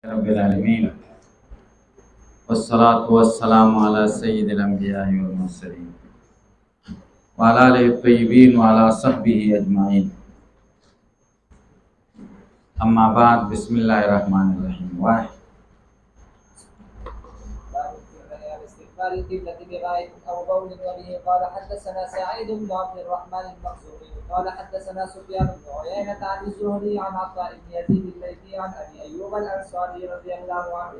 رب العالمين والصلاة والسلام على سيد الأنبياء والمرسلين وعلى آله الطيبين وعلى صحبه أجمعين. أما بعد، بسم الله الرحمن الرحيم. واحد. استقبال القبلة بغاية أو بول، وبه قال حدثنا سعيد بن عبد الرحمن المخزومي قال حدثنا سفيان بن عيينة عن الزهري عن عطاء بن يزيد الليثي عن أبي أيوب الأنصاري رضي الله عنه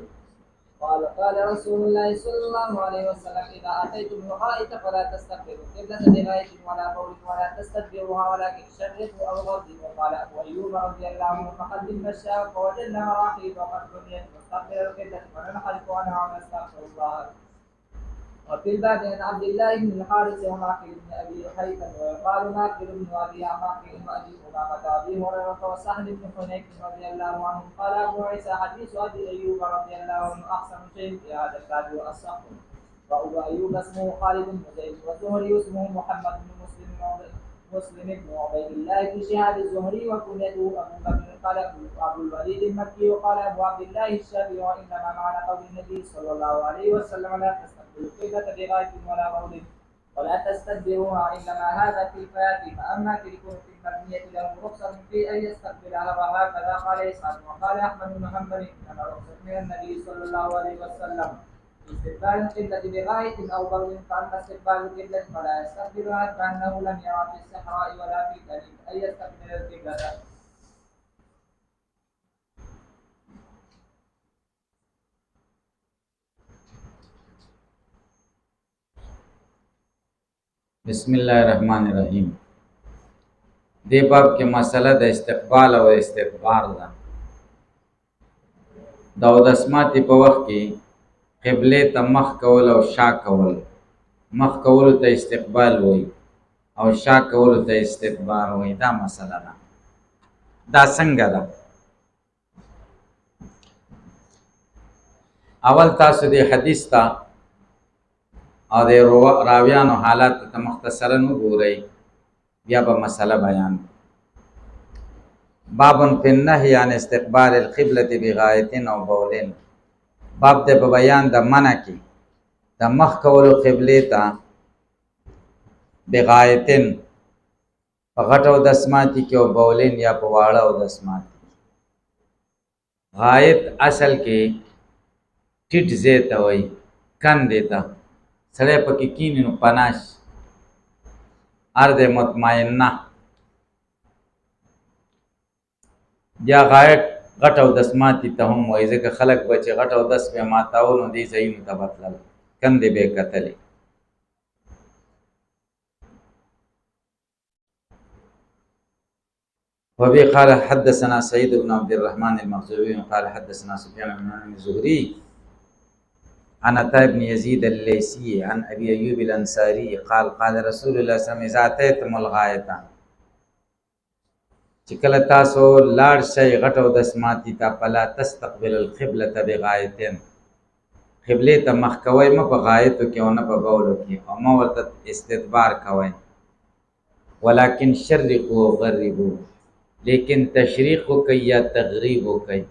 قال قال رسول الله صلى الله عليه وسلم: إذا أتيتم الغائط فلا تستقبلوا القبلة بغاية ولا بول ولا تستدبروها ولكن شرقوا أو غربوا. وقال أبو أيوب رضي الله عنه: فقدمنا الشام فوجدنا مراحيض وقد بنيت مستقبل القبلة فننحرف عنها ونستغفر الله. وفي الباب عن عبد الله بن الحارث ومعقل بن ابي حيثم ويقال معقل بن ابي معقل وابي امامه وابي هريره وسهل بن حنيف رضي الله عنهم. قال ابو عيسى: حديث ابي ايوب رضي الله عنه احسن شيء في هذا الباب واصح. وابو ايوب اسمه خالد بن زيد والزهري اسمه محمد بن مسلم بن عبيد الله بن شهاب الزهري وكنيته ابو بكر. قال ابو الوليد المكي وقال ابو عبد الله الشافعي: وانما معنى قول النبي صلى الله عليه وسلم: لا تستقبلوا القبلة بغاية ولا بول ولا تستدبروها، انما هذا في الفيات. فاما في الكنوت المبنية لهم رخصة في ان يستقبلها، وهكذا قال اسحاق. وقال احمد بن محمد: انما رخصة من النبي صلى الله عليه وسلم استقبال القبلة بغاية أو بول. فأما استقبال القبلة فلا يستقبلها، كأنه لم يرى في الصحراء ولا في الجليل أن يستقبل القبلة. بسم الله الرحمن الرحیم. دې باب کې مسله د استقبال او استدبار ده. د اودسماتي په وخت کې قبله ته مخ کول او شا کول. مخ کولو ته استقبال وایي او شا کولو ته استدبار وایي. دا مسله ده. دا څنګه ده؟ اول تاسو دې حدیث ته او د راویانو حالات ته مختصرا وګورئ، بیا به مسله بیان. باب فی النهی عن استقبال القبلة بغایة او بول. باب د بیان د منع کې د مخ کولو قبله ته بغایتن په غټو دسماتی کې او بولین یا په واړه او دسماتی. غایت اصل کې ټیټ ځای ته وایي، کندې ته سړی پکې کیني نو پناش ارض مطمئنه. یا غایت غټ او دسماتی ته هم وایي، ځکه خلک به چې غټ او دس به ماتاو نو دې ځایونو ته به تلل، کندې به یې کتلې. وبه قال حدثنا سعيد بن عبد الرحمن المخزومي قال حدثنا سفيان بن الزهري عن عطاء بن يزيد الليثي عن ابي ايوب الانصاري قال قال رسول الله صلى الله عليه وسلم: اذا اتيتم الغائط، چې کله تاسو لاړ شئ غټ او دسماتی ته، فلا تستقبل القبلة بغایتین، قبله ته مخ کوئ مه په غایتو کې او نه په بولو کې، او مه ورته استدبار کوئ. ولکن شرقوا وغربوا، لیکن تشریق وکئ یا تغریب وکئ.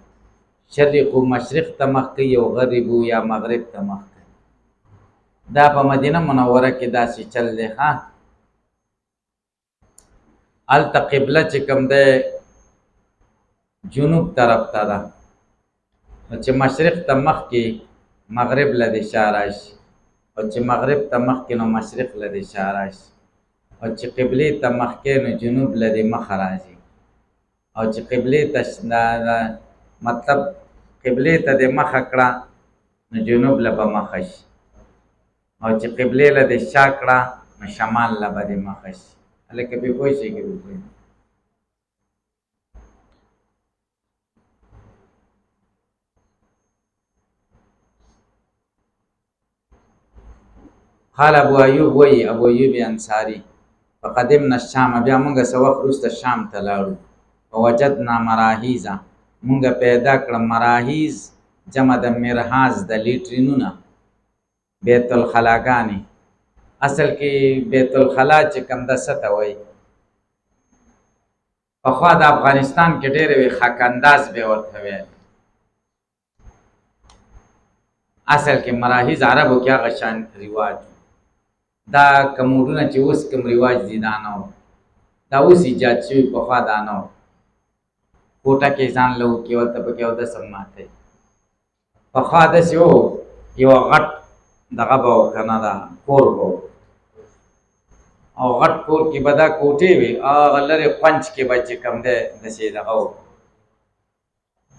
شرقوا مشرق ته مخ کوي او غربوا یا مغرب ته مخ کوي. دا په مدینه منوره کې داسې چل دی. ها هلته قبله چې کوم دی جنوب طرف ته ده، نو چې مشرق ته مخ کې مغرب له دې شا راشي، او چې مغرب ته مخ کې نو مشرق له دې شا راشي، او چې قبلې ته مخ کې نو جنوب له دې مخه راځي، او چې قبلې ته مطلب قبلې ته دې مخه کړه نو جنوب له به مخه شي، او چې قبلې له دې شا کړه نو شمال له به دې مخه شي. هلکه پې پوه شئ که پې پوه. قال ابو ایوب وی، ابو ایوب انصاری: فقدمنا الشام، بیا مونږ څه وخت وروسته شام ته لاړو. ووجدنا مراحیزه، مونږ پیدا کړه مراحیز جمع د مرحاز د لیټرینونه، بیت الخلاګانې. اصل کې بیت الخلا چې کوم ده څه ته وایي؟ پخوا د افغانستان کې ډېرې خاکانداز به ورته ویل، اصل کې مراحیز عربو کې هغه شان رواج دا کمودونه چې اوس کوم رواج دي دا نه دا اوس ایجاد شوي پخوا دا نه کوټه کې ځان له کې ورته پکې اودس هم ماته پخوا داسې و یو غټ دغه به و که نه دا کور به و او غټ کور کې به دا کوټې وي هغه لرې پنچ کې به چې کوم دی داسې دغه و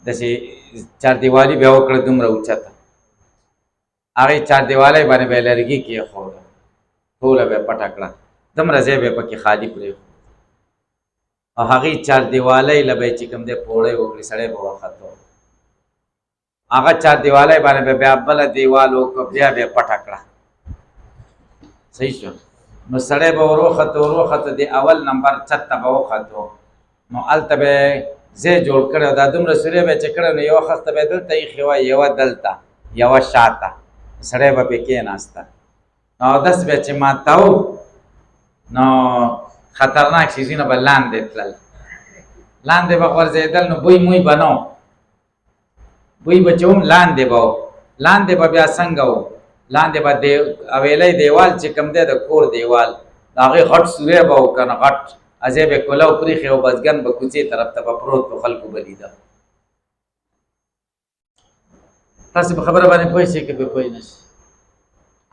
داسې چاردیوالي بیا وکړه دومره اوچته هغې چاردیوالی باندې به یې لرګي کېښوده ټوله به یې پټه کړه دومره ځای به یې پکې خالي پرېښود او هغې چاردیوالۍ له به یې چې کوم دی پوړی وکړي سړی به وختو هغه چاردیوالۍ باندې به بیا بله دیوال وکړه بیا به یې پټه کړه صحیح شو نو سړی به ور وخته د اول نمبر چت ته به وختو نو هلته به یې ځای جوړ کړی او دا دومره سورې به یې چې کړی نو یوه خښته به یې دلته ایښې وه یوه دلته یوه شاته سړی به پې کېناسته نو اودس به چې ماتاو نو خطرناک شیزونه به لاندې تلل لاندې به غورځېدل نو بوی موی به نه بوی به چې هم لاندې به و لاندې به بیا څنګه و لاندې به اویلی دیوال چې کوم دی د کور دیوال د هغې غټ سوری به و که نه غټ ازې به کلو پرېښې او بزګن به کوڅې طرف ته به پروت و خلکو به لیده تاسې په خبره باندې پوه شئ که پرې پوه نه شئ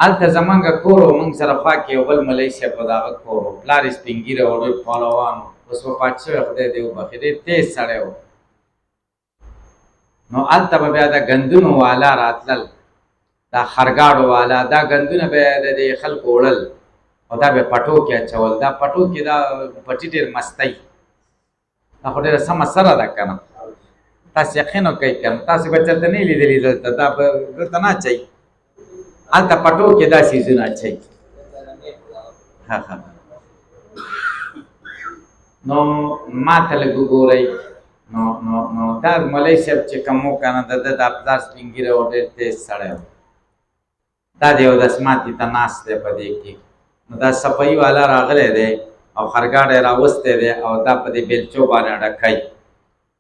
هلته زمونږ کور و موږ سره خوا کې یو بل ملۍ صاحب به د هغه کور و پلار یې سپین ږیره و ډېر پهلوان و اوس وفات شوی خدای دې وبخښي ډېر تېز سړی و نو هلته به بیا د ګندونو والا راتلل دا خرګاړو والا دا ګندونه به د دې خلکو وړل او دا به پټو کې اچول دا پټو کې دا پټي ډېر مستی دا خو ډېره سمه سره ده که نه تاسې یقین وکئ که نه تاسې به چېرته نه یې لیدلي دلته دا به دلته نه اچوي هلته پټو کې دا څیزونه اچوي نو ما ته لږ وګورئ نو دا مولوي صاحب چې کوم و که نه د ده دا پلار سپین ږیره و ډېر تېز سړی و دا د اودس ماتي ته ناست دی په دې کې نو دا صفایي والا راغلی دی او خرګاډی راوستی دی او دا په دې بیلچو باندې ډکوي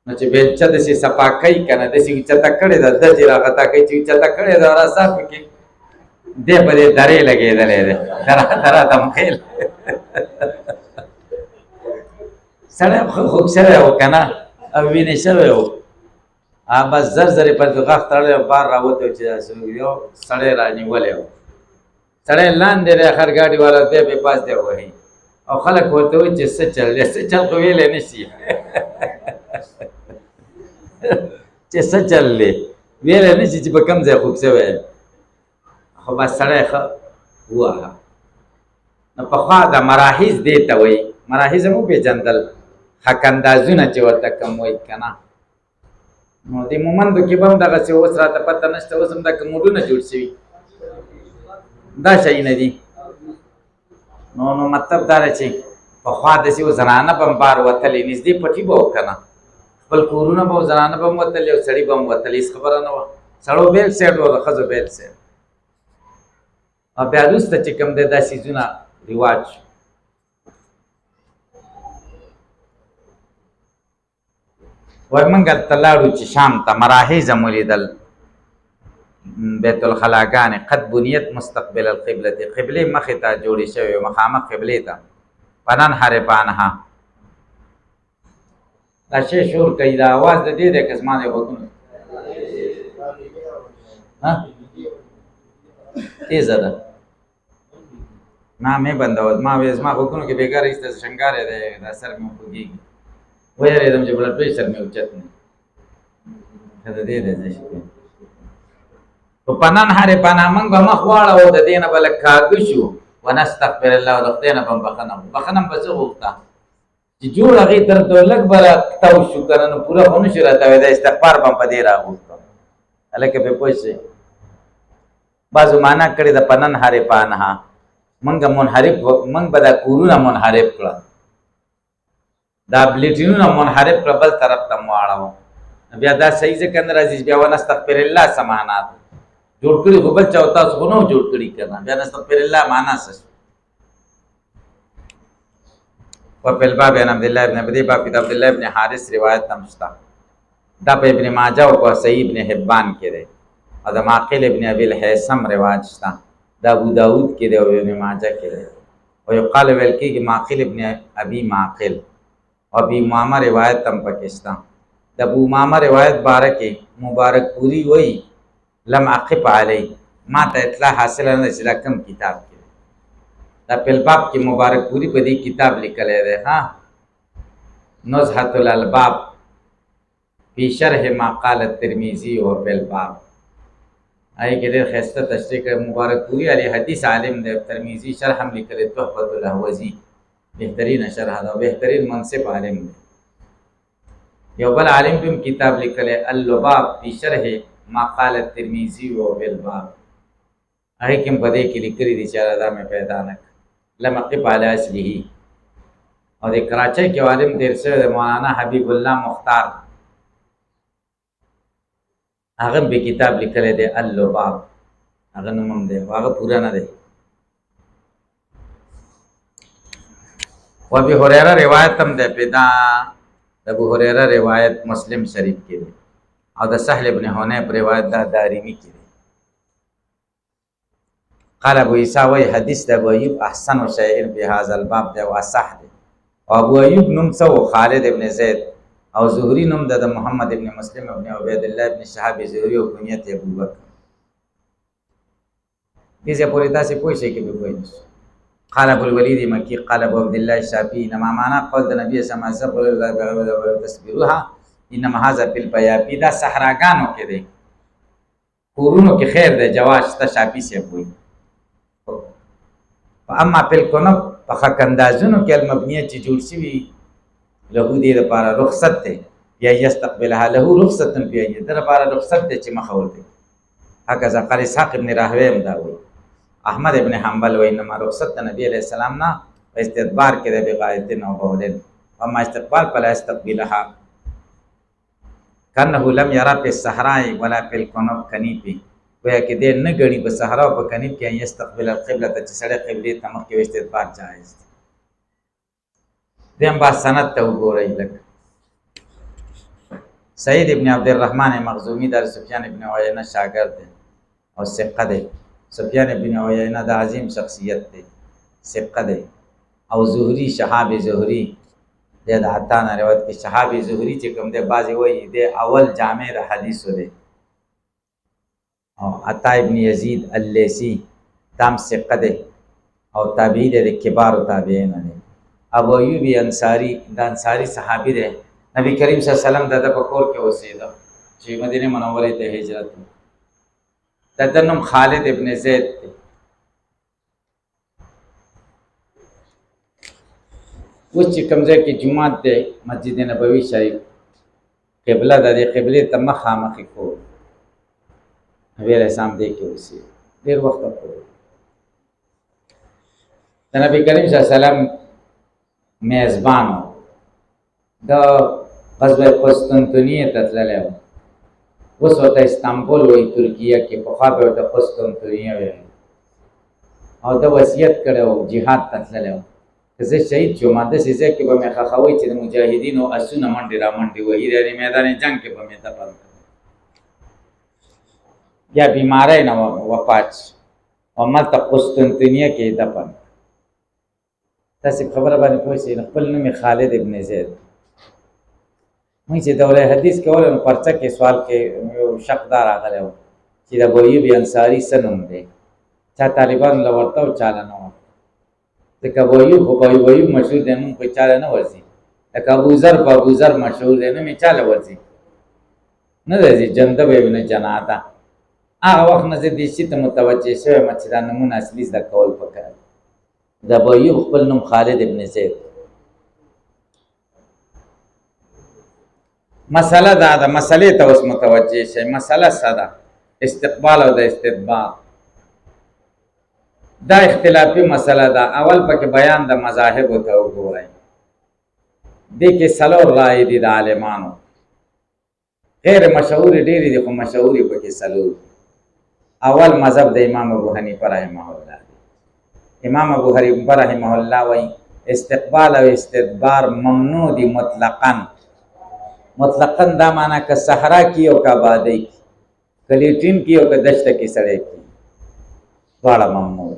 نو چې بیلچه داسې صفا کوي که نه داسې اوچته کړې ده ده چې راغتا کوي چې اوچته کړې ده راسا پکې دی په دې درې لګېدلی دی دره دمخیل سړی خوږ شوی و که نه او وینې شوی و بس زر زر یې پر غاښ تړلی و بار راوتی و چې یو سړی رانیولی و سړی لاندې دی خرګاډي والا دی بې پاس دی وهي او خلک ورته وایي چې څه چل دی څه چل خو ویلی نه شي چې څه چل دی ویلی نه شي چې په کوم ځای خوږ شوی خو بس سړی ښه ووهه نو پخوا د مراحیز دې ته وایي مراحیز هم وپېژندل حق اندازونه چې ورته کوم وایي که نه نو د مومندو کې به هم دغسې اوس راته پته نشته اوس هم دا کموډونه جوړ شوي دا شیونه دي نو مطلب دا ده چې پخوا داسې و زنانه به هم بار وتلې نږدې پټي به و که نه خپل کورونه به و زنانه به هم وتلې او سړي به هم وتلې هېڅ خبره نه وه سړو بیل سیډ و د ښځو بیل سیډ او بیا وروسته چې کوم دی دا څیزونه رواج شو وایي موږ هلته لاړو چې شام ته مراحیز هم ولیدل بیت الخلاګانې قد بنیت مستقبل القبلة قبلې مخې ته جوړې شوې مخامخ قبلې ته فننحرفانها دا شی شور کوي دا اواز د دې دی که زما دی غوږونه تیزه ده ما مې بندول ما وې زما غوږونو کې بېګار ایسته شنګاری دی دا سر مې خوږېږي ویرېدم چې بلډ پریشر مې اوچت نه که د دې دی زه شي په فننحرفانها موږ به مخ واړوو د دې نه به لږ کاږه شو ونستغفر الله د خدای نه به هم بخښنه بخښنه به څه غوښته چې جوړ هغې طرف ته لږ به راتاو شو که نه نو پوره خو نه شو راتاوی دا استغفار به هم په دې راغوښتم هلکه پرې پوه شئ بعضو معنا کړې ده فننحرفانها موږ به دا کورونه منحرف کړه دا بلیټینونه منحرف کړه بل طرف ته مو واړوه بیا دا صحیح ځکه نه راځي بیا ونستغفر الله څه معنا ده جوړ کړي خو بل چا و تاسو خو نه جوړ کړي که نه بیا نستغفر الله معنا څه شو وفي الباب عن عبد الله بن ابي باب عبد الله بن حارث روایت هم شته دا په ابن ماجه او په صحیح ابن حبان کې دی او د معقل ابن ابي الحیثم رواج شته، د ابو داود کې دی او ابن ماجه کې دی. او یقال ویل کېږي معقل ابن ابي معقل او ابي امامه روایت هم پکې شته. د ابو امامه روایت باره کې مبارک پوری وایي لم اقف علی، ما ته اطلاع حاصله نه ده چې دا کوم کتاب کې دی. دا په الباب کې مبارک پوری په دې کتاب لیکلی دی ها، نزهة الالباب فی شرح ما قال الترمذی و فی الباب. آئی کې ډېر ښایسته تشریح کړی مبارک پوری علی حدیث عالم دی، ترمذی شرح هم لیکلی تحفة الاهوزی، بهترینه شرح ده او بهترین منصب عالم دی. یو بل عالم بھی کتاب لکھل ہے اللباب فی شرح ما قال الترمذی و فی الباب، آئی کم بدے کی لکھلی دی چارہ دا میں پیدا نک لم اقف علی اصلہ. اور دی کراچی کے عالم دیر سے مولانا حبیب اللہ مختار اغم بھی کتاب لکھلے دے اللباب، اغم نمم دے واغ پورا نہ دے. و ابی حریرہ روایت ہم دے پیدا، ابو حریرہ روایت مسلم شریف کی دے اور دا سہل ابن حنیف روایت دا دارمی کی دے. قال ابو عیسیٰ وی حدیث دا ابو ایوب احسن و شائر بی حاضر الباب دے و اصح دے. اور ابو ایوب نم سو خالد ابن زید اور زہری نم دا محمد ابن مسلم ابن عبید اللہ ابن شہاب زہری و کنیت ابو بکر. دیسے پوری تا سے کوئی شے کے بھی کوئی نہیں. قال ابو الولید مکی قال ابو عبداللہ الشافعی انما معنی قول دا نبی صلی اللہ علیہ وسلم تصبیروها انما هذا فی البیابی، دا صحراگانو کے دے قرونو کے خیر دے جواش تا شافی سے ہوئی. اما فی الکنب فخک اندازونو کے المبنیہ چی جوڑ سوی لہو دے دا پارا رخصت دے یا یستقبلها لہو رخصت پی آئی دا پارا رخصت دے چی مخول دے. حقا قال اسحاق ابن راہوے امدا ہوئی. احمد ابن حنبل و انما رخصت نبی علیہ السلام نا استدبار کے دے بغایتن و بولن، اما استقبال پلا استقبلها کنہو لم یرا پی الصحرائی ولا پی الکنب کنیپی، گویا کہ دے نگڑی پی صحرا و پی کنیب کی ان یستقبل القبلہ تا چسڑے قبلی تمخ کے استدبار جائز. دے ہم بات سند تا گو رہی لگ. سعید ابن عبد الرحمن مخزومی در سفیان ابن عیینہ شاگرد دے اور سقہ دے. سفیان ابن عیینہ دا عظیم شخصیت دے، سقہ دے. او زہری شہاب زہری دے دا عطانا روایت کی شہاب زہری چکم دے بازی وہی دے اول جامع دا حدیث دے. او عطا ابن یزید اللیسی تام سقہ دے او تابعی دے کبار و تابعین دے. ابو ایوب انصاری دا انصاری صحابی دے، نبی کریم صلی اللہ علیہ وسلم دا پکور کے وسیدہ چی مدینہ منوری تے ہجرت تدنم خالد ابن زید تے. اس چی کمزے کی جماعت دے مسجد نبوی شریف قبلہ دا دے قبلی تمخ آمخی کو نبی علیہ السلام دے کے وسیع دیر وقت کو نبی کریم صلی اللہ علیہ وسلم میزبان ہو دا غزوہ قسطنطنیہ تطلع ہو. اس وقت استنبول وی ترکیہ کے بخار پہ ہوتا قسطنطنیہ ہوئی اور دا وصیت کرے ہو جہاد تطلع ہو کسی شہید چھو مادہ سیزے کہ بمی خواہوئی چید مجاہدین و اسون مندی را مندی وہی رہنی میدان جنگ کے بمی دپن یا بیمارے نا وفاچ و ملتا قسطنطنیہ کے دپن. تاسب خبر بانی پوچھے نقبل نمی خالد ابن زید وہیں سے دولہ حدیث کے اولے پرچہ کے سوال کے شقدار آگلے ہو چید ابو ایوب انصاری سنم دے چاہ طالبان لورتا ہو چالا نہ ہو. لیکن ابو ایوب مشہور دینوں کوئی چالا نہ ورزی، لیکن ابو ذر مشہور دینوں میں چالا ورزی نہ دیزی جندب ابن جناتا آغا وقت نظر دیشی تا متوجہ شوئے مچدان نمون اصلیز دا کول پکر. دا ابو ایوب خپل نم خالد ابن زید. مسئلہ دا مسئلے تا اس متوجہ شے مسئلہ صدا استقبال او دا استدبار دا اختلافی مسئلہ دا. اول پا کہ بیان دا مذاہب ہوتا ہو گو رہی دیکھے سلور رائے دی دا عالمانو غیر مشہوری دیری دیکھو مشہوری پا کہ سلور. اول مذہب دا امام ابو حنیفہ رحمہ اللہ. امام ابو حنیفہ رحمہ اللہ وی استقبال او استدبار ممنوع دی مطلقاً. مطلقاً دا معنی کہ صحرا کی او کا بادی کی کلیټین کی او که دشته کې سړی کی دواړه ممنوع.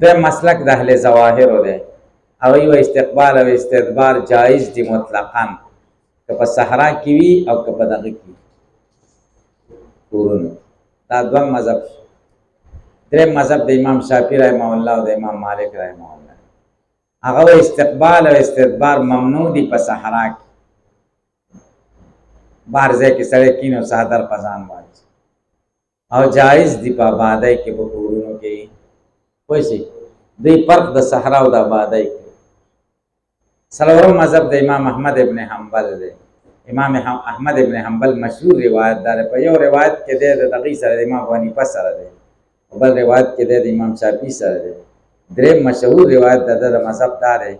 د مسلک د اهل ظواهرو دی، هغوی و استقبال او استدبار جایز دي مطلقاً، که په صحرا کې وي او که په دغه کې کورونو. دا دوه مذهب. دریم مذهب د امام شافعي رحمه الله او د امام مالک رحمه الله، هغه و استقبال او استدبار ممنوع دي په صحرا کې. بهر ځای کې سړی کینو څادر په ځان واچي، او جایز دي په آبادۍ کې په کورونو کې. پوه شئ، دوی فرق د صحرا او د آبادۍ کې. څلورم مذهب د امام احمد ابن حنبل دی. امام احمد ابن حنبل مشهور روایت دار، په یو روایت کې دی د دغې سره د امام ابو حنیفه سره دی، په بل روایت کې دی د امام شافعي سره دی. دریم مشهور روایت د ده د مذهب دا دی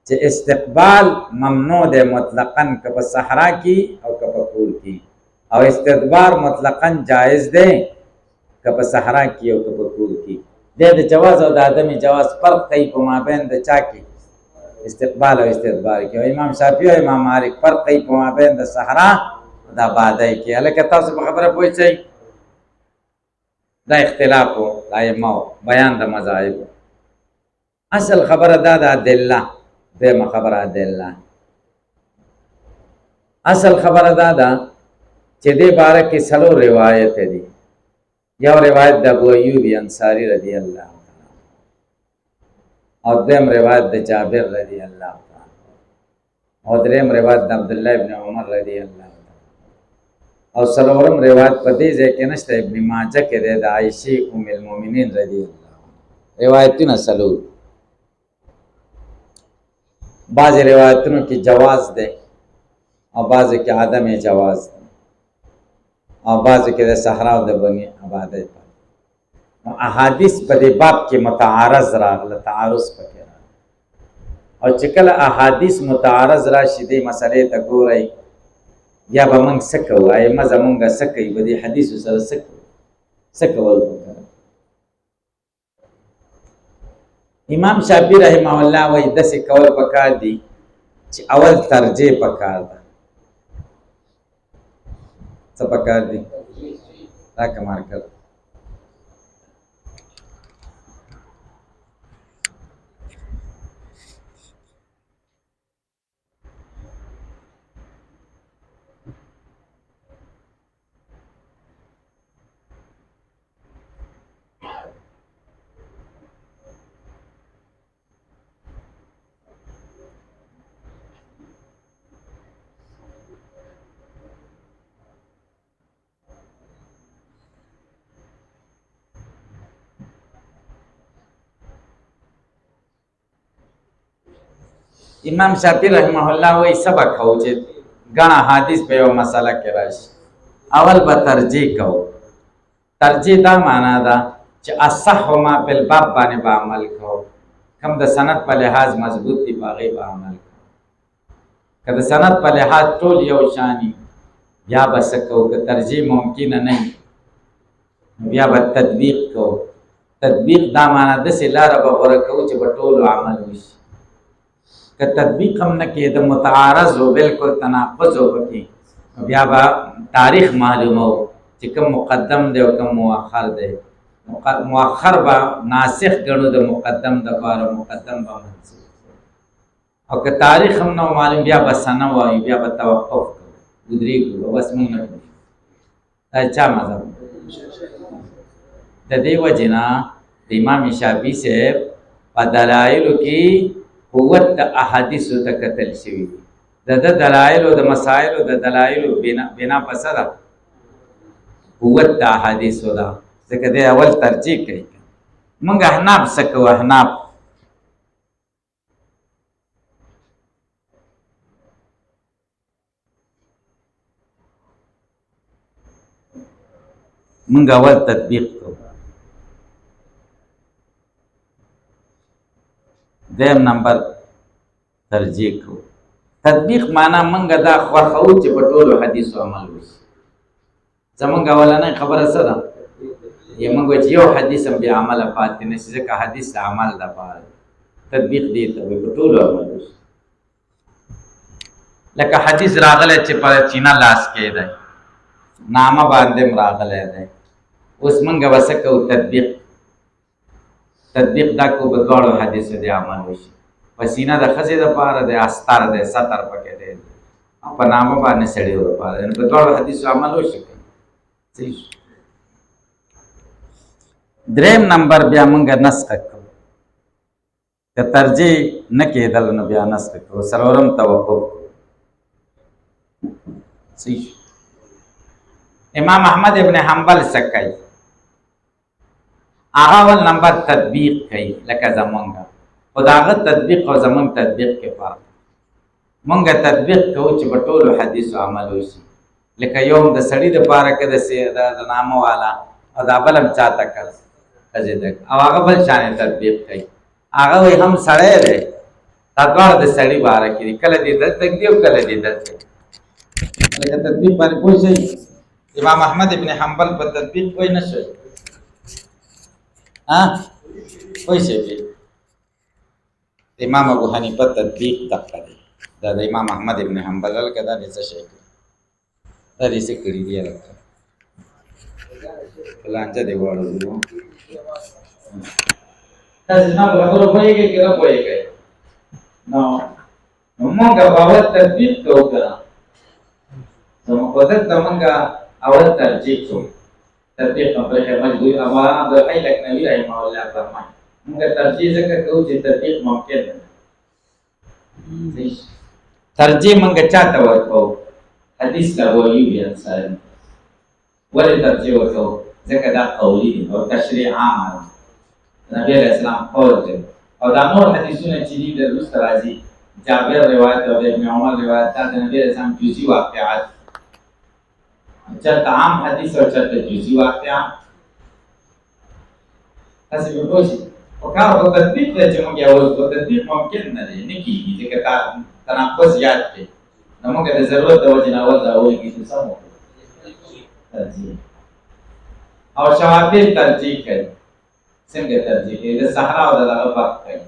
چې استقبال ممنوع دی مطلقاً، که په صحرا کې او که په کور کې، او استدبار مطلقاً جایز دی که په صحرا کې او که په کور کې. دی د جواز او د عدم جواز فرق کوي په مابین د چا کې؟ استقبال او استدبار کې. او امام شافعي او امام مالک فرق کوي په مابین د صحرا او د آبادۍ کې. هلکه تاسو په خبره پوه شئ؟ دا اختلاف و د ائمهو، بیان د مذاهب. اصل خبره دا د ادله، دیمه خبره ادله. اصل خبره دا ده چې دې باره کې څلور روایت دي. یو روایت د ابو ایوب انصاری رضی الله تعالی، او دویم روایت د جابر رضی الله تعالی، او دریم روایت د عبدالله ابن عمر رضی الله تعالی، او څلورم روایت په دې ځای کې نشته، ابن ماجه کې دی د عایشې ام المؤمنین رضی الله عنها. روایتونه څلور. بعض روایتونو کې جواز دی او بعضو کې عدم جواز دی، او بعضو کې د صحرا او د بني آبادۍ. نو احادیث په دې باب کې متعارض راغله، تعارض پکې راغله. او چې کله احادیث متعارض راشي دې مسئلې ته ګورئ، بیا به موږ څه کوو؟ ائمه زمونږ څه کوي؟ به دې حدیثو سره څه کول پکار؟ امام شافعي رحمه الله وایي داسې کول پکار دي چې اول ترجیح پکار ده. څه پکار دي؟ راکه مارکر. امام شافعي رحمه الله وایي سبق کوو چې ګڼه حدیث په یو مسله کې راشي، اول به ترجیح کوو. ترجیح دا معنا ده چې اصح ما فی الباب باندې به عمل کوو، کوم د سند په لحاظ مضبوط دي په هغې به عمل کوو. که د سند په لحاظ ټول یو شاني بیا به څه کوو؟ که ترجیح ممکنه نه وي بیا به تطبیق کوو. تطبیق دا معنا داسې لاره به غوره کوو چې په ټولو عمل وشي. که تطبیق هم نه کې د متعارض و بالکل تناقض و پکې، بیا به تاریخ معلومو چې کوم مقدم دی او کوم مؤخر دی. مؤخر به ناسخ ګڼو د مقدم دپاره، مقدم به منسوخ. او که تاریخ هم نه معلوم بیا به سنه وایو، بیا به توقف کوو، ودرېږو، بس موږ نه کوو. دا چا مذهب؟ د دې وجې نه د امام شافعي صاحب په دلایلو کې قوت د احادیثو ته کتل شوي دي. د ده دلایلو د مسایلو د دلایلو بنا په څه ده؟ قوت د احادیثو ده. ځکه دی اول ترجیح کوي. موږ احناف څه کوو؟ احناف موږ اول تطبیق کوو. دیم نمبر ترجیح کوو. تطبیق معنا موږ دا خوښوو چې په ټولو حدیثو عمل وشي. زموږ اولنۍ خبره څه ده؟ موږ وایو چې یو حدیث هم بې عمله پاتې نه شي، ځکه حدیث د عمل دپاره. تطبیق دې ته وایي په ټولو عمل وشي. لکه حدیث راغلی چې په چینه لاس کې دی، نامه باندې راغلی دی. اوس مونږ به څه کوو؟ تطبیق دا کو په دواړو حدیثو دی عمل وشي. په سینه د ښځې دپاره دی، استر دی، ستر پکې دی، او په نامه باندې سړي دپاره دی. په دواړو حدیثو عمل وشي. دریم نمبر بیا مونږ نسخ کوو. که ترجیح نه کېدل نو بیا نسخ کوو. څلورم توقف کوو. امام احمد ابن حنبل څه کوي؟ هغه اول نمبر تطبیق کوي لکه زمونږ، خو د هغه تطبیق او زمونږ تطبیق کې فرق. مونږ تطبیق کوو چې په ټولو حدیثو عمل وشي. لکه یو د سړي دپاره که د نامه والا او دا بل هم چاته کړ ښځې ده، او هغه بل شانې تطبیق کوي. هغه وایي هم سړی دی، دا دواړه د سړي باره کې دي، کله دې دلته ږدي او کله دې دلته. لکه تطبیق باندې پوه شئ. امام احمد ابن حنبل په تطبیق پوه نه شئ؟ پوه شئ پې؟ امام ابو حنیفه تطبیق دقه دی. دا د امام احمد ابن حنبل هلکه دا دې څه شی کړي؟ دا دې څه کړي دي هلکه؟ په لانجه دې واړولو. تاسې زما په خبرو پوهېږئ که نه پوهېږئ؟ نو مونږ به اول تطبیق کوو که نه؟ زموږ په دلته مونږ اول ترجیح کوو. تطبیق په مجبوري مولانا عبدالحی لکنوي رحمه الله فرمایي مونږ ترجیح ځکه کوو چې تطبیق ممکن دی. ترجیح مونږ چاته ورکوو؟ حدیث نبوي انصاري. ولې ترجیح ورکوو؟ ځکه دا قولي دی او تشریع عامه ده، نبي علیه السلام قول دی. او دا نور حدیثونه چې دي د وروسته راځي، جابر روایت او د ابن عمر روایت، دا د نبي علیه السلام جزي واقعات، چرته عام حدیث او چرته جزي واقعه. تاسې به پوه شئ. خو کار خو تطبیق دی چې مونږ یې اول کړو. تطبیق ممکن نه دی، نه کېږي، ځکه تناقض زیات دی. نو مونږ د ضرورت د وجې نه اول دا وایي چې سم وکړو ترجیح. او شوافی ترجیح کوي. څنګه ترجیح کوي؟ د صحرا او د دغه فرق کوي.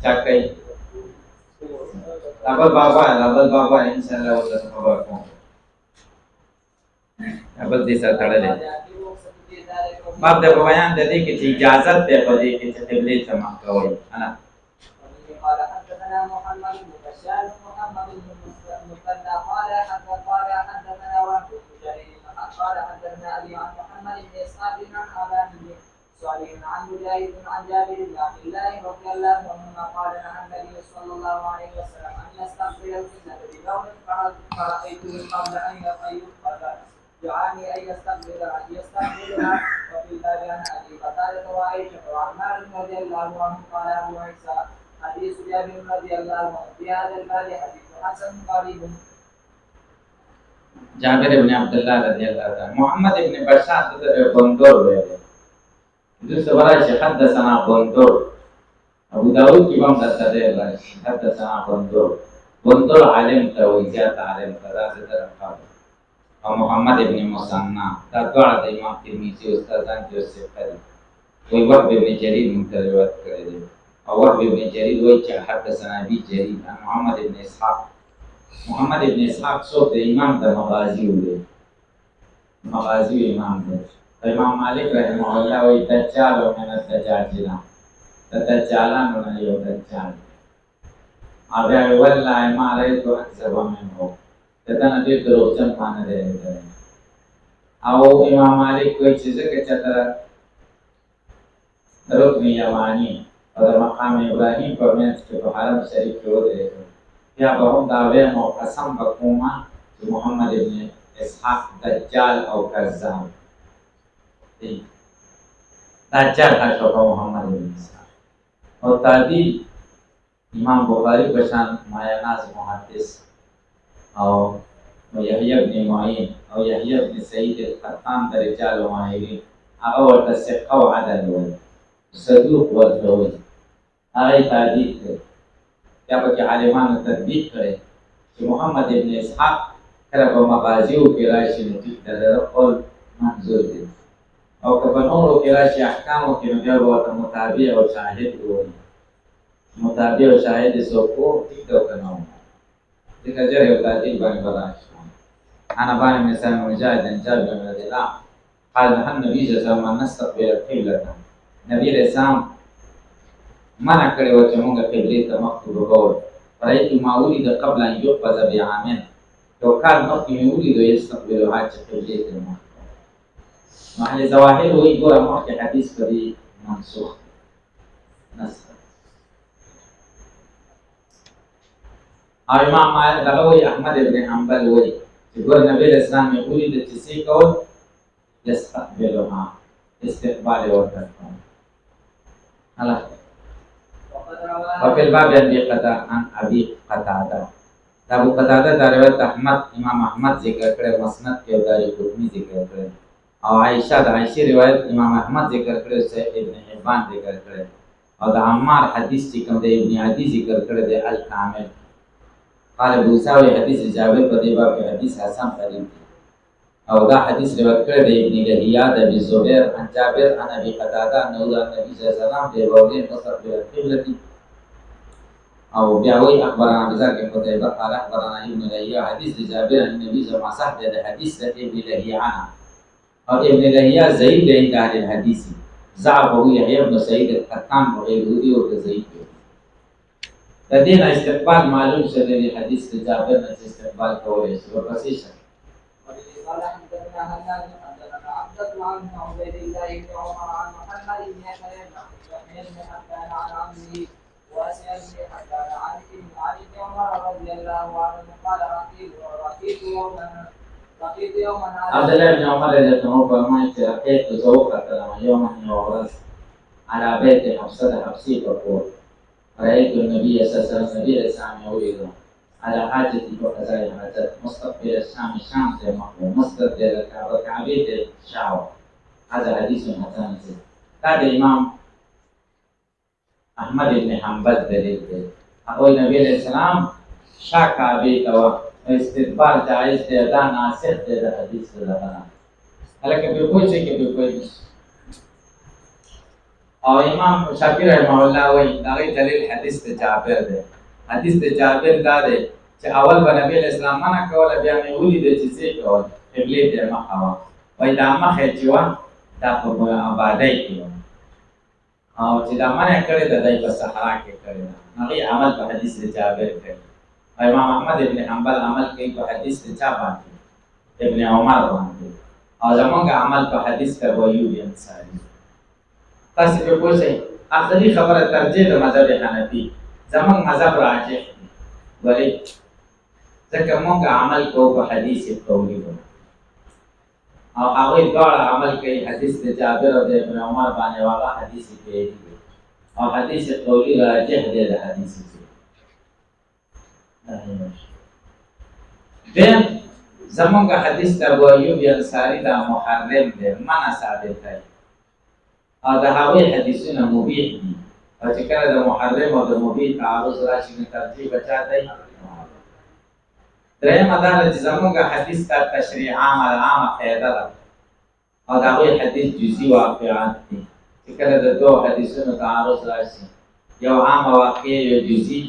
چا کوي؟ بل بابا انشاءالله ورته خبر کوم. بل دې سره تړلی باب د بیان د دې کې چې اجازت دی په دې کې چې قبلې ته مخ کوئ. قال حدثنا محمد بن بشار محمد بن مثنى قال حدثنا وهب بن جرير قال حدثنا ابي عن محمد بن اسحاق عن ابان بن صالح عن مجاهد عن جابر بن عبد الله رضي الله عنهما قال نهى النبي صلى الله عليه وسلم ان يستقبل القبلة ببول فرأيته قبل ان يقبل دعاني ان يستقبلها وفي الباب عن ابي قتادة وعائشة وعمار رضي الله عنه قال ابو عيسى حديث جابر رضي الله عنه في هذا الباب حديث حسن قريب. جابر ابن عبد الله رضي الله عنه محمد ابن بشار د بندور ویل دي سوالای حدثنا بندور. ابو داود کی بم درته دی حدثنا بندور عالم ته وی زیات عالم ته راځي طرفه. او محمد ابن مصنع دا دواړه د امام ترمذي استادان دي او څه کوي. وی وهب ابن جرير متروات کړی دی. او وهب ابن جرير وی چې حدثنا ابي جرير عن محمد ابن اسحاق. محمد ابن اسحاق څوک دی؟ امام د مغازي دی. مغازي امام دی. امام مالک رحمه الله وی دجال من الدجاجلة، دجالانو نه یو دجال. هغه والله ما رأيت اکذب منه، دته نه ډېر دروغجن مانه دی. او امام مالک وی چې ځکه چېرته رکن یماني او د مقام ابراهیم په منځ کې په حرم شریف کې ودرېږو، بیا به هم دا ویم او قسم به کومه چې محمد ابن اسحاق دجال او کذاب دی. دجال اشرف محمد ابن اسحاق او تابعی امام بخاری په شان مایاناز محدث او یحیی بن معین او یحیی بن سعید القطان د رجال ماهرین، هغه ورته ثقه او عدل وایي، صدوق ورته وایي. هغه تعدیل کړي. بیا پکې عالمانو تطبیق کړی چې محمد ابن اسحاق کله په مغازیو کې راشي نو ټیک ده، د قول منظور دی. او که په نورو کې راشي احکامو کې نو بیا به ورته متابع او شاهد وایي. متابع او شاهد یې څوک و ټیک ده او که نه و، ځکه جرح او تعدیل باندې به راشي. عن ابان بن سلمة مجاهد عن جابر بن عبد الله قال نهى النبي صلى الله عليه وسلم ان نستقبل القبلة. نبی علیہ السلام منع کړی و چې موږ قبلې ته مخ وګورو. فرأيت ما ولد قبل ان يقبض بعامين، یو کال مخکې مې ولیدو یستقبلها چې قبلې ته مخ. محل ظواهر وایي ګوره مخکې حدیث په دې منسوخ نسخ. او امام مالک دغه وایي احمد ابن حنبل وایي چې ګوره نبی علیه السلام یې ولیده چې څه کول یستقبلها، استقبال یې ورته کول. وفي الباب عن ابي قتاده. ابو قتاده دا روایت احمد امام احمد ذکر کړی، مسند کې او داري قطنی ذکر کړی، او عائشہ د عائشہ روایت امام احمد ذکر کړی، صحیح ابن حبان ذکر کړی، او د عمار حدیث چې کوم د ابن عدی ذکر کړی دی الکامل. قال ابو ساوي حدیث جابر په دې باب کې حدیث حسن قریب دی، او دا حدیث روایت کړی دی ابن لهیعه د ابي زبير عن جابر عن ابي قتاده انه النبي صلى الله عليه وسلم دی وغیر مستقبل القبلة. او بیا وی اخبرنا بزار کې قتيبه قال اخبرنا ابن لهيعه حديث جابر عن النبي صلى الله عليه وسلم ده حديث ده ابن لهيعه. او ابن لهيعه ضعيف ده عند اهل الحديث، ضعفه يحيى بن سعيد القطان وغيره او ضعيف. تدين استقبال معلوم شه ده حديث جابر نه استقبال کولای شي ورپسې شه. قال حدثنا هناد حدثنا عبد عن عبيد الله بن عمر عن محمد بن يحيى بن حبان عن عمه واسع بن حبان عن ابن عمر رضي الله عنه قال لقيت يوما عبد الله بن عمر رضي الله عنه فرمائے کہ لقيت ذوقة يوما يورث على بيت حفصي فقول رأيت النبي صلى الله عليه وسلم نبي الإسلام يولد على حاجتي وقضاء حاجت مستقبل الشام سے مقبول مستقبل الكعبة كعبة الشعوى. هذا حديث حسن. هذا إمام احمد ابن حنبل دلیل دی. هغه نبی علیہ السلام شا کعبه ته استقبال جائز دی، دا ناسخ دی د حدیث دغه. هلکه به کوئی څه کې به کوئی. او امام شافعی رحمه الله وایي دا دلیل حدیث د جابر دی. حدیث د جابر دا دی چې اول به نبی علیہ السلام منع کوله، بیا مې ولیده چې څه کول قبلې ته مخه وه. وایي دا مخه چې وه دا په آبادۍ کې وه، او چې دا منع کړی ده دی په صحرا کې کړی ده. هغې عمل په حدیث د جابر کوي. او امام احمد ابن حنبل عمل کوي په حدیث د چا باندې؟ ابن عمر باندې. او زمونږ عمل په حدیث د ابو ایوب انصاري. تاسې پرې پوه شئ. آخري خبره ترجیح د مذهب حنفي، زمونږ مذهب راجح دی. ولې؟ ځکه مونږ عمل کوو په حدیث قولي باندې، او هغوی دواړه عمل کوي حدیث د جابر او د ابن عمر باندې، هغه حدیث فعلي دی او حدیث قولي راجح دی د حدیث فعلي. دیم زمونږ حدیث د ابو ایوب انصاري دا محرم دی، منع ثابت دی، او د هغوی حدیثونه مبیح دي. او چې کله د محرم او د مبیح تعارض راشي نو ترجیح به چا دی؟ درېیمه دا ده چې زمونږ حدیث ته تشریع عامه قاعده ده، او د هغوی حدیث جزئي واقعات دي. چې کله د دوو حدیثونو تعارض راشي، یو عامه واقعه یو جزئي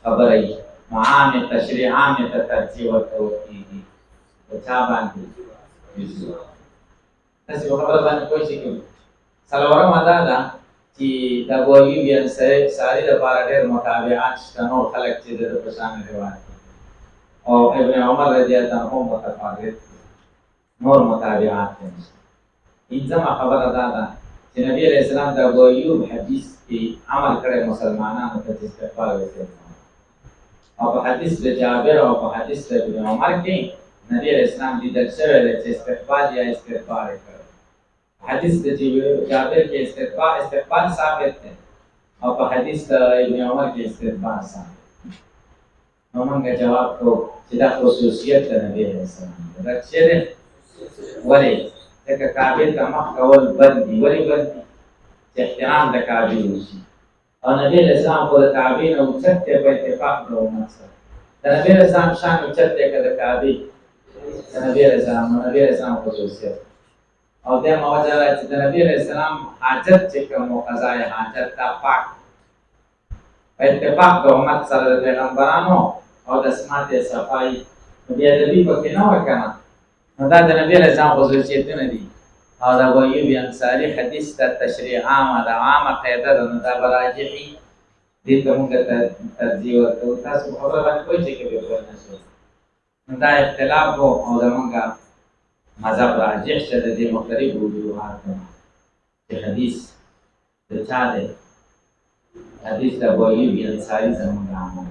خبره وي، نو عامې تشریع عامې ته ترجیح ورکول کېږي. په چا باندې؟ جزئي. تاسې په خبره باندې پوه شئ. څلورمه دا ده چې د ابو ایوب انصاري دپاره ډېر متابعات شته، نور خلک چې د ده په شان روایت کوي، او ابن عمر رضی الله عنه متفرد نور متابعات نشته. پنځمه خبره دا ده چې نبی علیه السلام د ابو ایوب حدیث کې عمل کړی مسلمانانو ته استغفار وکړي، او په حدیث د جابر او په حدیث د ابن عمر کې نبی علیه السلام لیدل شوی دی چې استغفار یا استغفار یې کړی. حدیث د جابر کې استغفار ثابت دی، او په حدیث د ابن عمر کې استغفار ثابت. نو موږ جواب کوو چې دا خصوصیت د نبی علیه السلام دی. دا څه دی؟ ولې؟ ځکه کعبې ته مخ کول بد دي. ولې بد دي؟ چې احترام د کعبې وشي. او نبی علیه السلام خو د کعبې نه اوچت دی په اتفاق د امت سره. د نبی علیه السلام شان اوچت دی که د کعبې؟ د نبی علیه السلام. نو نبی علیه السلام خصوصیت. او دیمه وجه ده چې د نبی علیه السلام حاجت چې کوم و قضای حاجت دا پاک په اتفاق د امت سره د پیغمبرانو او د سماعت صفایي بیا د دې پکې نه وکنه نو دا د نبی علیه السلام خصوصیتونه دي او د ابو ایوب انصاري حدیث ته تشریح عامه ده عامه قاعده ده نو دا به راجحي دې ته موږ ترجیح ورکوو تاسو خبره باندې پوه شئ که بیا پوه نه شئ نو دا اختلاف و او زمونږ مذهب راجح شه د دې مختلفو وجوهات نه چې حدیث د چا دی حدیث د ابو ایوب انصاري زمونږ عامه